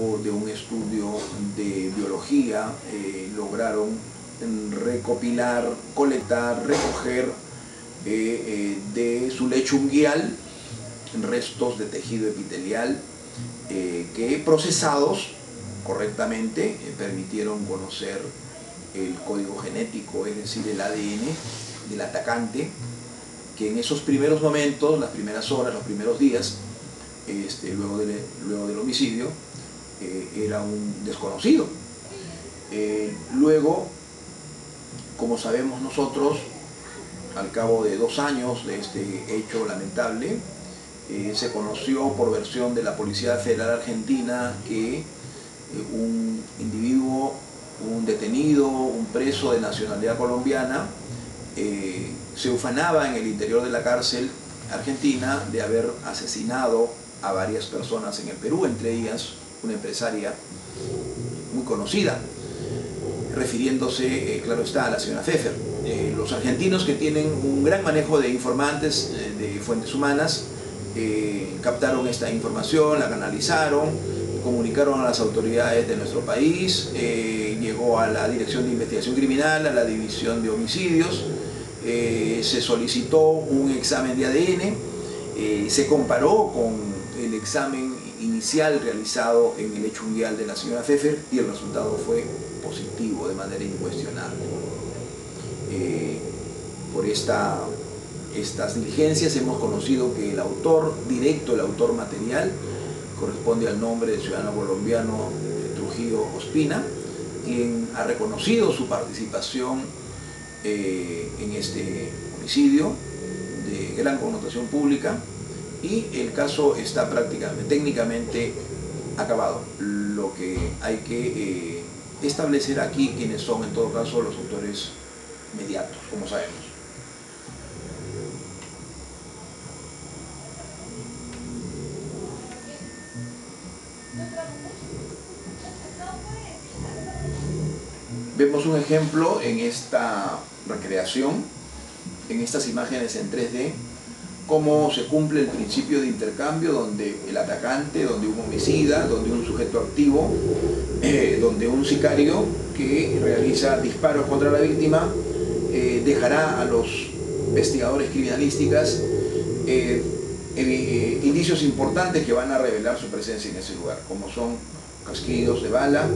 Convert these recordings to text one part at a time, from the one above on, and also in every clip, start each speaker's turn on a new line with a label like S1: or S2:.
S1: marco de un estudio de biología, lograron recopilar, colectar, recoger de su lecho unguial restos de tejido epitelial que procesados correctamente permitieron conocer el código genético, es decir, el ADN del atacante, que en esos primeros momentos, las primeras horas, los primeros días, luego del homicidio, era un desconocido. Luego, como sabemos nosotros, al cabo de 2 años de este hecho lamentable, se conoció por versión de la Policía Federal Argentina que un individuo, un detenido, un preso de nacionalidad colombiana, se ufanaba en el interior de la cárcel argentina de haber asesinado a varias personas en el Perú, entre ellas una empresaria muy conocida, refiriéndose, claro está, a la señora Pfeffer. Los argentinos, que tienen un gran manejo de informantes, de fuentes humanas, captaron esta información, la canalizaron, comunicaron a las autoridades de nuestro país, llegó a la Dirección de Investigación Criminal, a la División de Homicidios, se solicitó un examen de ADN, se comparó con el examen inicial realizado en el lecho unguial de la señora Pfeffer y el resultado fue positivo de manera incuestionable. Por estas diligencias hemos conocido que el autor directo, el autor material, corresponde al nombre del ciudadano colombiano Trujillo Ospina, quien ha reconocido su participación en este homicidio de gran connotación pública, y el caso está prácticamente, técnicamente acabado. Lo que hay que establecer aquí quiénes son en todo caso los autores inmediatos, como sabemos. Vemos un ejemplo en esta recreación, en estas imágenes en 3D, cómo se cumple el principio de intercambio, donde el atacante, donde un homicida, donde un sujeto activo, donde un sicario que realiza disparos contra la víctima, dejará a los investigadores criminalísticos indicios importantes que van a revelar su presencia en ese lugar, como son casquillos de bala,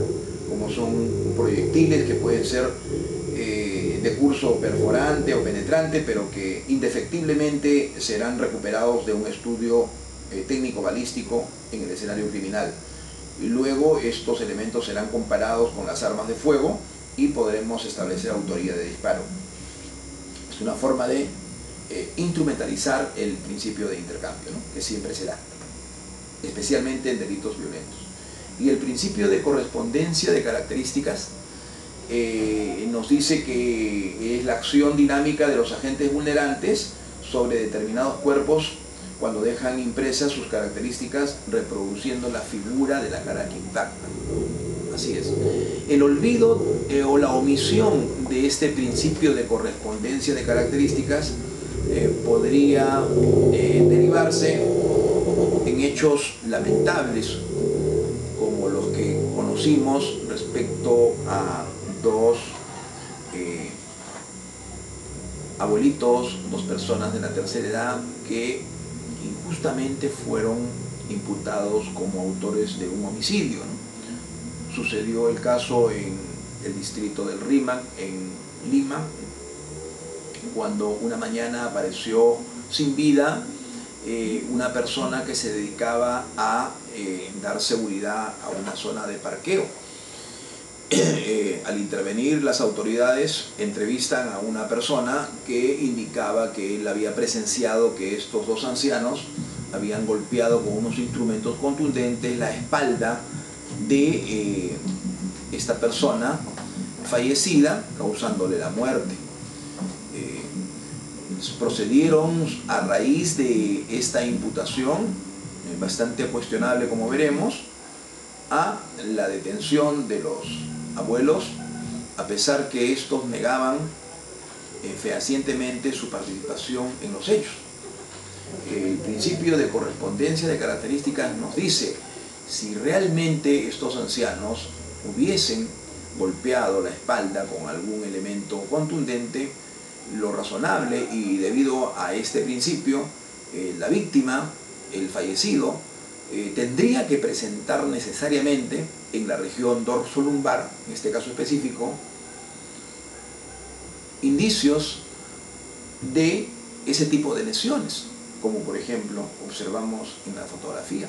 S1: como son proyectiles que pueden ser de curso perforante o penetrante, pero que indefectiblemente serán recuperados de un estudio técnico balístico en el escenario criminal. Y luego estos elementos serán comparados con las armas de fuego y podremos establecer autoría de disparo. Es una forma de instrumentalizar el principio de intercambio, ¿no?, que siempre se da, especialmente en delitos violentos. Y el principio de correspondencia de características nos dice que es la acción dinámica de los agentes vulnerantes sobre determinados cuerpos cuando dejan impresas sus características reproduciendo la figura de la cara que impacta. Así es. El olvido o la omisión de este principio de correspondencia de características podría derivarse en hechos lamentables como los que conocimos respecto a dos abuelitos, 2 personas de la tercera edad que injustamente fueron imputados como autores de un homicidio, ¿no? Sucedió el caso en el distrito del Rímac, en Lima, cuando una mañana apareció sin vida una persona que se dedicaba a dar seguridad a una zona de parqueo. Al intervenir las autoridades entrevistan a una persona que indicaba que él había presenciado que estos 2 ancianos habían golpeado con unos instrumentos contundentes la espalda de esta persona fallecida, causándole la muerte. Procedieron a raíz de esta imputación, bastante cuestionable como veremos, a la detención de los abuelos, a pesar que estos negaban fehacientemente su participación en los hechos. El principio de correspondencia de características nos dice si realmente estos ancianos hubiesen golpeado la espalda con algún elemento contundente, lo razonable, y debido a este principio, la víctima, el fallecido, tendría que presentar necesariamente en la región dorsolumbar, en este caso específico, indicios de ese tipo de lesiones, como por ejemplo observamos en la fotografía.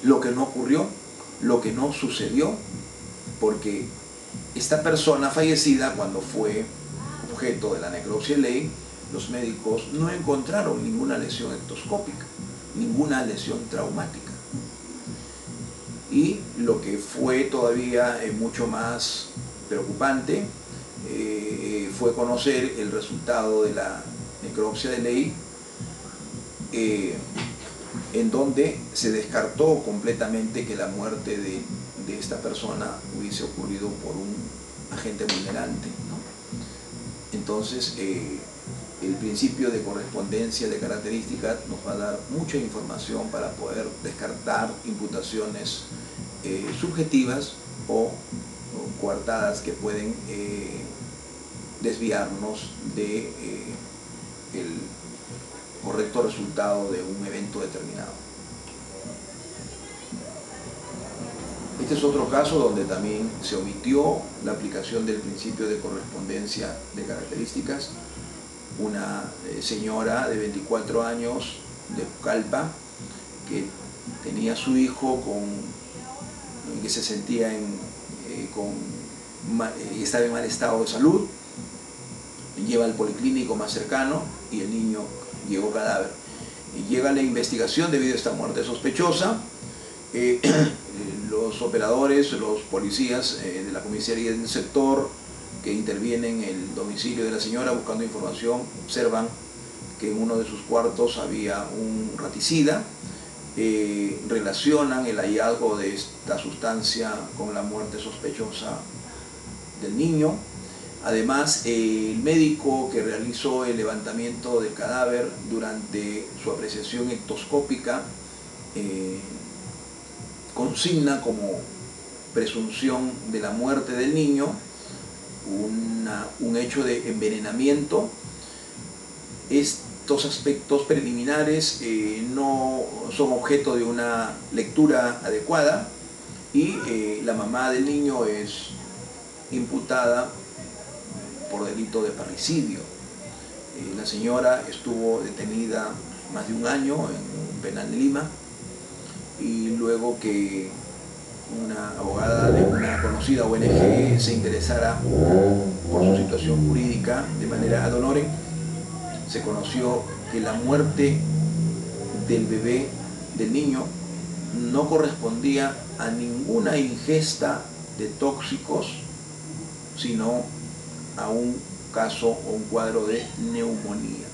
S1: Lo que no ocurrió, lo que no sucedió, porque esta persona fallecida, cuando fue objeto de la necropsia de ley, los médicos no encontraron ninguna lesión ectoscópica, ninguna lesión traumática. Y lo que fue todavía mucho más preocupante fue conocer el resultado de la necropsia de ley, en donde se descartó completamente que la muerte de esta persona hubiese ocurrido por un agente vulnerante, ¿no? Entonces, el principio de correspondencia de características nos va a dar mucha información para poder descartar imputaciones subjetivas o coartadas que pueden desviarnos de el correcto resultado de un evento determinado. Este es otro caso donde también se omitió la aplicación del principio de correspondencia de características. Una señora de 24 años de Pucallpa que tenía a su hijo que se sentía estaba en mal estado de salud, lleva al policlínico más cercano y el niño llegó cadáver. Y llega la investigación debido a esta muerte sospechosa. Los operadores, los policías de la comisaría del sector que intervienen en el domicilio de la señora buscando información, observan que en uno de sus cuartos había un raticida, relacionan el hallazgo de esta sustancia con la muerte sospechosa del niño. Además, el médico que realizó el levantamiento del cadáver durante su apreciación ectoscópica consigna como presunción de la muerte del niño un hecho de envenenamiento. Estos aspectos preliminares no son objeto de una lectura adecuada y la mamá del niño es imputada por delito de parricidio. La señora estuvo detenida más de un año en un penal de Lima, y luego que una abogada de una conocida ONG se interesara por su situación jurídica de manera ad honorem, se conoció que la muerte del bebé, del niño, no correspondía a ninguna ingesta de tóxicos, sino a un caso o un cuadro de neumonía.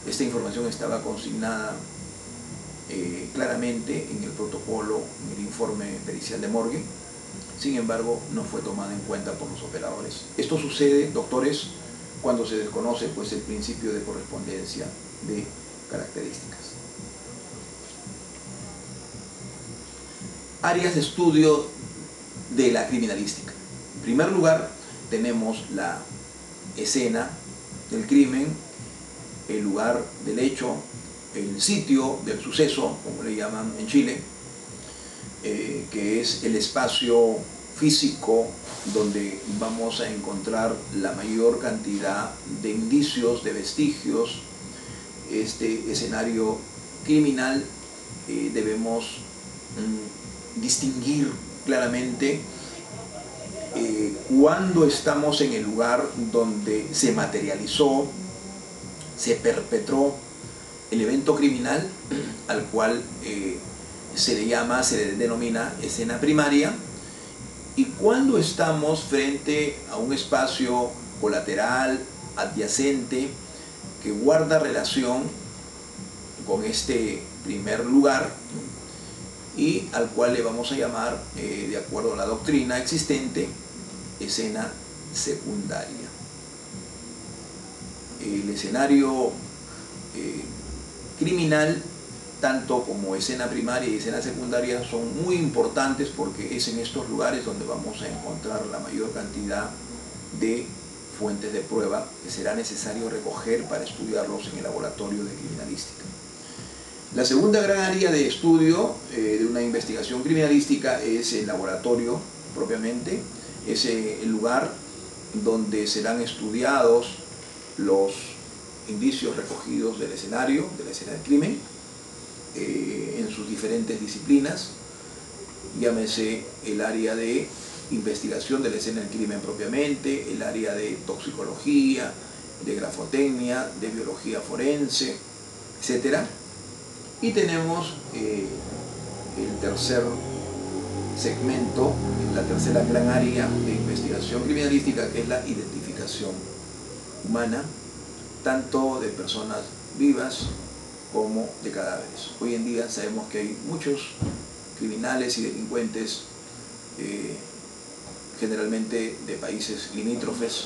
S1: Esta información estaba consignada claramente en el protocolo, en el informe pericial de morgue. Sin embargo, no fue tomada en cuenta por los operadores. Esto sucede, doctores, cuando se desconoce pues el principio de correspondencia de características. Áreas de estudio de la criminalística. En primer lugar, tenemos la escena del crimen, el lugar del hecho, el sitio del suceso, como le llaman en Chile, que es el espacio físico donde vamos a encontrar la mayor cantidad de indicios, de vestigios. Este escenario criminal debemos distinguir claramente cuando estamos en el lugar donde se materializó, se perpetró el evento criminal, al cual se le denomina escena primaria, y cuando estamos frente a un espacio colateral, adyacente, que guarda relación con este primer lugar y al cual le vamos a llamar, de acuerdo a la doctrina existente, escena secundaria. El escenario criminal tanto como escena primaria y escena secundaria, son muy importantes porque es en estos lugares donde vamos a encontrar la mayor cantidad de fuentes de prueba que será necesario recoger para estudiarlos en el laboratorio de criminalística. La segunda gran área de estudio de una investigación criminalística es el laboratorio propiamente, es el lugar donde serán estudiados los indicios recogidos de la escena del crimen, en sus diferentes disciplinas, llámese el área de investigación de la escena del crimen propiamente, el área de toxicología, de grafotecnia, de biología forense, etc. Y tenemos el tercer segmento, la tercera gran área de investigación criminalística, que es la identificación humana, tanto de personas vivas como de cadáveres. Hoy en día sabemos que hay muchos criminales y delincuentes, generalmente de países limítrofes,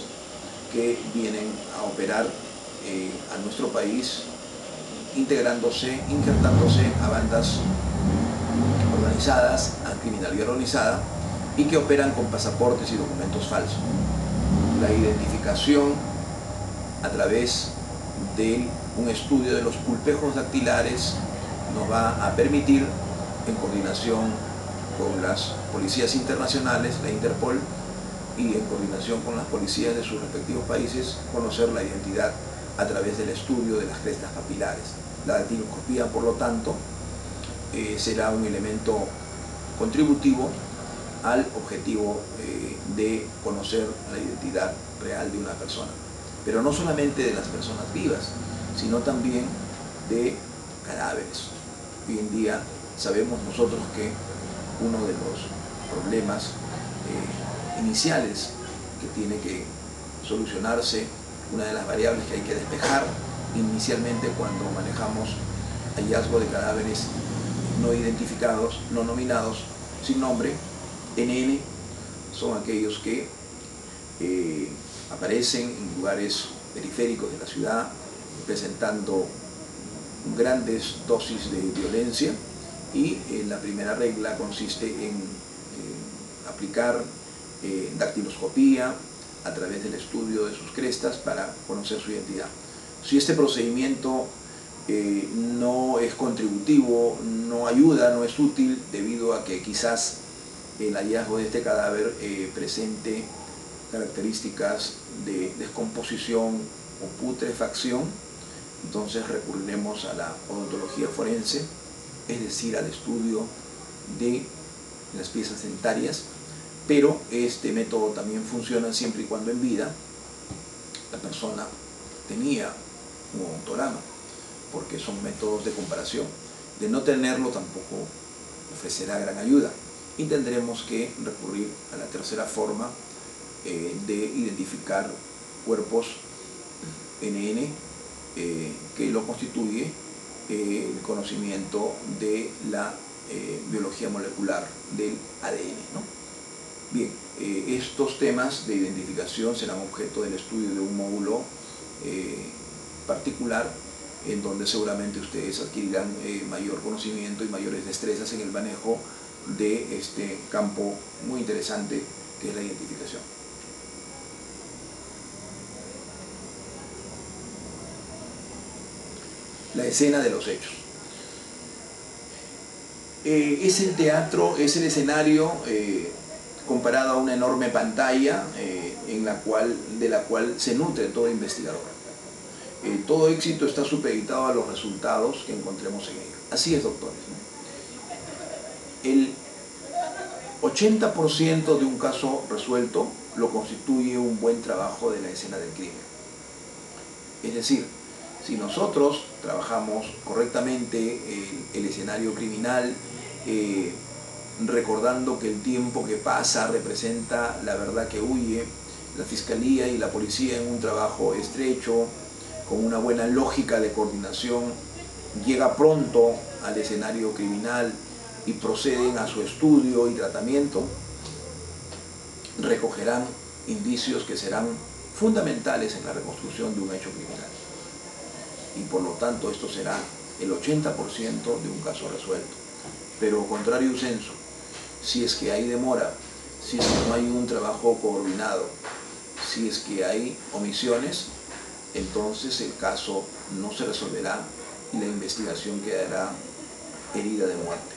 S1: que vienen a operar a nuestro país, insertándose a bandas organizadas, a criminalidad organizada, y que operan con pasaportes y documentos falsos. La identificación a través de un estudio de los pulpejos dactilares nos va a permitir, en coordinación con las policías internacionales, la Interpol, y en coordinación con las policías de sus respectivos países, conocer la identidad a través del estudio de las crestas papilares. La dactiloscopía, por lo tanto, será un elemento contributivo al objetivo de conocer la identidad real de una persona. Pero no solamente de las personas vivas, sino también de cadáveres. Hoy en día sabemos nosotros que uno de los problemas iniciales que tiene que solucionarse, una de las variables que hay que despejar inicialmente cuando manejamos hallazgo de cadáveres no identificados, no nominados, sin nombre, NN, son aquellos que aparecen en lugares periféricos de la ciudad, presentando grandes dosis de violencia, y la primera regla consiste en aplicar dactiloscopía a través del estudio de sus crestas para conocer su identidad. Si este procedimiento no es contributivo, no ayuda, no es útil, debido a que quizás el hallazgo de este cadáver presente características de descomposición o putrefacción, entonces recurriremos a la odontología forense, es decir, al estudio de las piezas dentarias, pero este método también funciona siempre y cuando en vida la persona tenía un odontograma, porque son métodos de comparación. De no tenerlo tampoco ofrecerá gran ayuda, y tendremos que recurrir a la tercera forma de identificar cuerpos NN, que lo constituye el conocimiento de la biología molecular del ADN, ¿no? Bien, estos temas de identificación serán objeto del estudio de un módulo particular, en donde seguramente ustedes adquirirán mayor conocimiento y mayores destrezas en el manejo de este campo muy interesante que es la identificación. La escena de los hechos. Es el teatro, es el escenario comparado a una enorme pantalla de la cual se nutre todo investigador. Todo éxito está supeditado a los resultados que encontremos en ello. Así es, doctores, ¿no? El 80% de un caso resuelto lo constituye un buen trabajo de la escena del crimen. Es decir, si nosotros trabajamos correctamente el escenario criminal, recordando que el tiempo que pasa representa la verdad que huye, la fiscalía y la policía en un trabajo estrecho, con una buena lógica de coordinación, llega pronto al escenario criminal y proceden a su estudio y tratamiento, recogerán indicios que serán fundamentales en la reconstrucción de un hecho criminal. Y por lo tanto esto será el 80% de un caso resuelto. Pero contrario sensu, si es que hay demora, si es que no hay un trabajo coordinado, si es que hay omisiones, entonces el caso no se resolverá y la investigación quedará herida de muerte.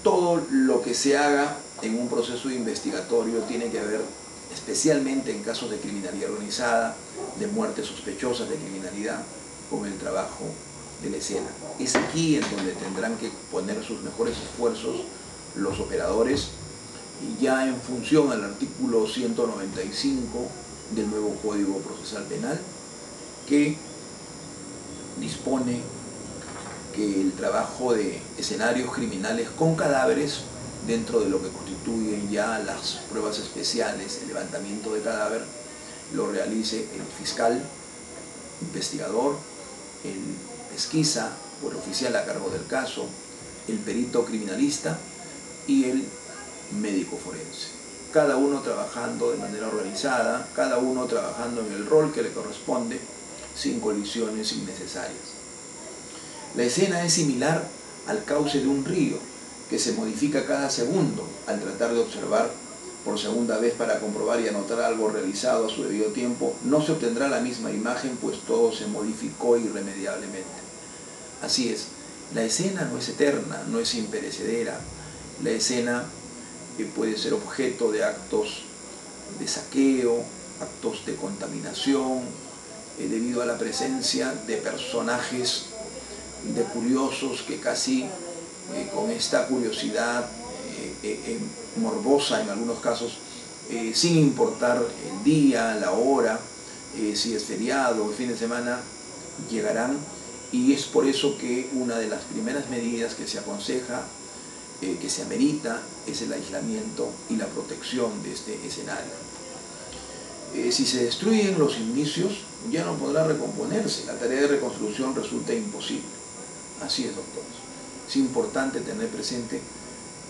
S1: Todo lo que se haga en un proceso investigatorio tiene que ver, especialmente en casos de criminalidad organizada, de muertes sospechosas de criminalidad, con el trabajo de la escena. Es aquí en donde tendrán que poner sus mejores esfuerzos los operadores, y ya en función al artículo 195 del nuevo Código Procesal Penal, que dispone que el trabajo de escenarios criminales con cadáveres, dentro de lo que constituyen ya las pruebas especiales, el levantamiento de cadáver, lo realice el fiscal, investigador, el pesquisa o el oficial a cargo del caso, el perito criminalista y el médico forense. Cada uno trabajando de manera organizada, cada uno trabajando en el rol que le corresponde, sin colisiones innecesarias. La escena es similar al cauce de un río, que se modifica cada segundo al tratar de observar por segunda vez para comprobar y anotar algo realizado a su debido tiempo. No se obtendrá la misma imagen, pues todo se modificó irremediablemente. Así es, la escena no es eterna, no es imperecedera. La escena puede ser objeto de actos de saqueo, actos de contaminación, debido a la presencia de personajes, de curiosos que casi con esta curiosidad morbosa en algunos casos, sin importar el día, la hora, si es feriado o fin de semana, llegarán, y es por eso que una de las primeras medidas que se aconseja, que se amerita, es el aislamiento y la protección de este escenario. Si se destruyen los indicios, ya no podrá recomponerse, la tarea de reconstrucción resulta imposible. Así es, doctores. Es importante tener presente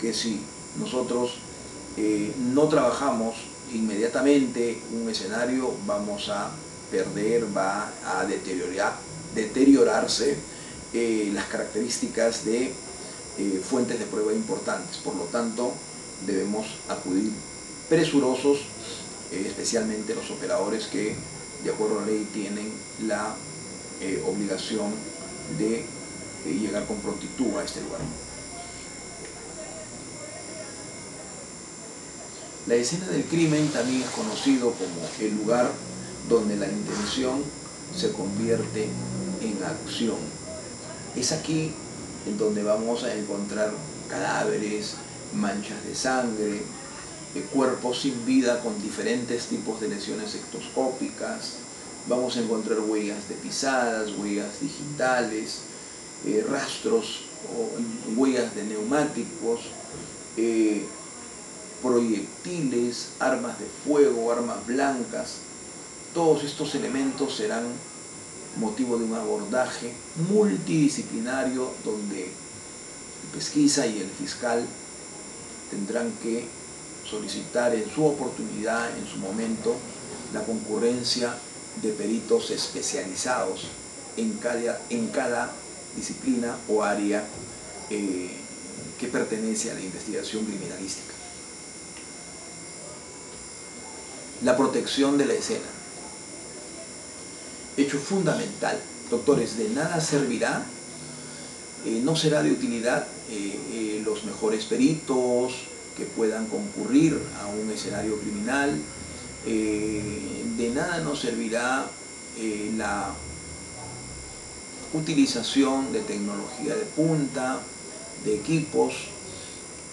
S1: que si nosotros no trabajamos inmediatamente un escenario, vamos a perder, va a deteriorarse las características de fuentes de prueba importantes. Por lo tanto, debemos acudir presurosos, especialmente los operadores que, de acuerdo a la ley, tienen la obligación de llegar con prontitud a este lugar. La escena del crimen también es conocido como el lugar donde la intención se convierte en acción. Es aquí en donde vamos a encontrar cadáveres, manchas de sangre, cuerpos sin vida con diferentes tipos de lesiones ectoscópicas. Vamos a encontrar huellas de pisadas, huellas digitales, rastros o huellas de neumáticos, proyectiles, armas de fuego, armas blancas. Todos estos elementos serán motivo de un abordaje multidisciplinario donde el pesquisa y el fiscal tendrán que solicitar en su oportunidad, en su momento, la concurrencia de peritos especializados en cada disciplina o área que pertenece a la investigación criminalística. La protección de la escena. Hecho fundamental. Doctores, de nada servirá, no será de utilidad los mejores peritos que puedan concurrir a un escenario criminal, de nada nos servirá la utilización de tecnología de punta, de equipos,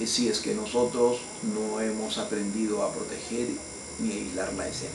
S1: si es que nosotros no hemos aprendido a proteger ni a aislar la escena.